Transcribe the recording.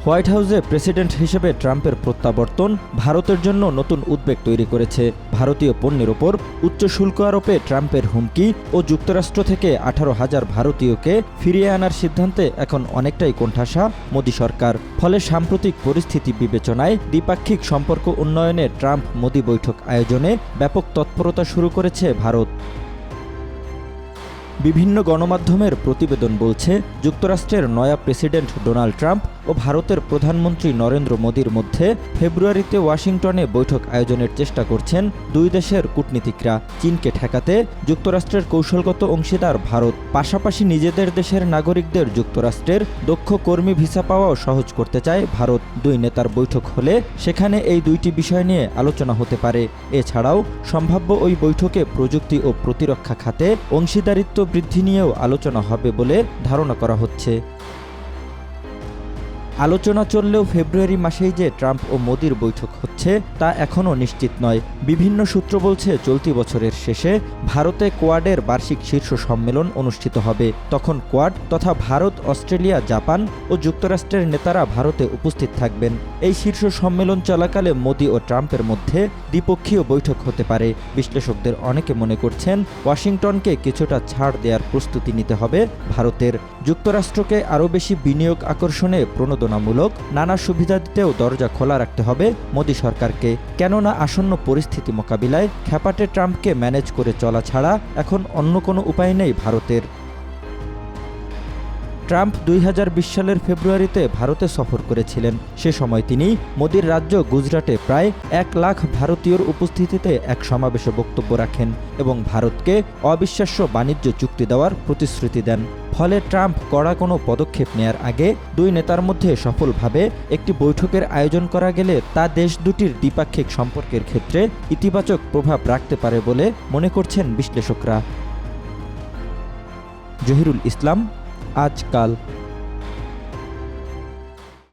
White হাউসে president হিসেবে ট্রাম্পের প্রত্যাবর্তন ভারতের জন্য নতুন উদ্বেগ তৈরি করেছে। ভারতীয় পণ্যের ওপর উচ্চ শুল্ক আরোপে ট্রাম্পের হুমকি ও যুক্তরাষ্ট্র থেকে 18,000 ভারতীয়কে ফিরিয়ে আনার সিদ্ধান্তে এখন অনেকটাই কোণঠাসা মোদি সরকার। ফলে সাম্প্রতিক পরিস্থিতি বিবেচনায় দ্বিপাক্ষিক সম্পর্ক উন্নয়নে ট্রাম্প মোদি বৈঠক আয়োজনে ব্যাপক তৎপরতা শুরু করেছে ভারত। বিভিন্ন গণমাধ্যমের প্রতিবেদন বলছে, যুক্তরাষ্ট্রের নয়া প্রেসিডেন্ট ডোনাল্ড ট্রাম্প ও ভারতের প্রধানমন্ত্রী নরেন্দ্র মোদির মধ্যে ফেব্রুয়ারিতে ওয়াশিংটনে বৈঠক আয়োজনের চেষ্টা করছেন দুই দেশের কূটনীতিকরা। চীনকে ঠেকাতে যুক্তরাষ্ট্রের কৌশলগত অংশীদার ভারত, পাশাপাশি নিজেদের দেশের নাগরিকদের যুক্তরাষ্ট্রের দক্ষ কর্মী ভিসা পাওয়াও সহজ করতে চায় ভারত। দুই নেতার বৈঠক হলে সেখানে এই দুইটি বিষয় নিয়ে আলোচনা হতে পারে। এছাড়াও সম্ভাব্য ওই বৈঠকে প্রযুক্তি ও প্রতিরক্ষা খাতে অংশীদারিত্ব বৃদ্ধি নিয়েও আলোচনা হবে বলে ধারণা করা হচ্ছে। আলোচনা চললেও ফেব্রুয়ারি মাসেই যে ট্রাম্প ও মোদির বৈঠক হচ্ছে তা এখনও নিশ্চিত নয়। বিভিন্ন সূত্র বলছে, চলতি বছরের শেষে ভারতে কোয়াডের বার্ষিক শীর্ষ সম্মেলন অনুষ্ঠিত হবে। তখন কোয়াড তথা ভারত, অস্ট্রেলিয়া, জাপান ও যুক্তরাষ্ট্রের নেতারা ভারতে উপস্থিত থাকবেন। এই শীর্ষ সম্মেলন চলাকালে মোদি ও ট্রাম্পের মধ্যে দ্বিপক্ষীয় বৈঠক হতে পারে। বিশ্লেষকদের অনেকে মনে করছেন, ওয়াশিংটনকে কিছুটা ছাড় দেওয়ার প্রস্তুতি নিতে হবে ভারতের। যুক্তরাষ্ট্রকে আরও বেশি বিনিয়োগ আকর্ষণে প্রণোদনামূলক নানা সুবিধা দিতেও দরজা খোলা রাখতে হবে মোদি সরকারকে। কেননা আসন্ন পরিস্থিতি মোকাবিলায় খ্যাপাটে ট্রাম্পকে ম্যানেজ করে চলা ছাড়া এখন অন্য কোনো উপায় নেই ভারতের। ট্রাম্প 2020 সালের ফেব্রুয়ারিতে ভারতে সফর করেছিলেন। সে সময় তিনি মোদির রাজ্য গুজরাটে প্রায় 1 লাখ ভারতীয়র উপস্থিতিতে এক সমাবেশে বক্তব্য রাখেন এবং ভারতকে অবিশ্বাস্য বাণিজ্য চুক্তি দেওয়ার প্রতিশ্রুতি দেন। ফলে ট্রাম্প কড়া কোনো পদক্ষেপ নেয়ার আগে দুই নেতার মধ্যে সফলভাবে একটি বৈঠকের আয়োজন করা গেলে তা দেশ দুটির দ্বিপাক্ষিক সম্পর্কের ক্ষেত্রে ইতিবাচক প্রভাব রাখতে পারে বলে মনে করছেন বিশ্লেষকরা। জহিরুল ইসলাম, আজকাল।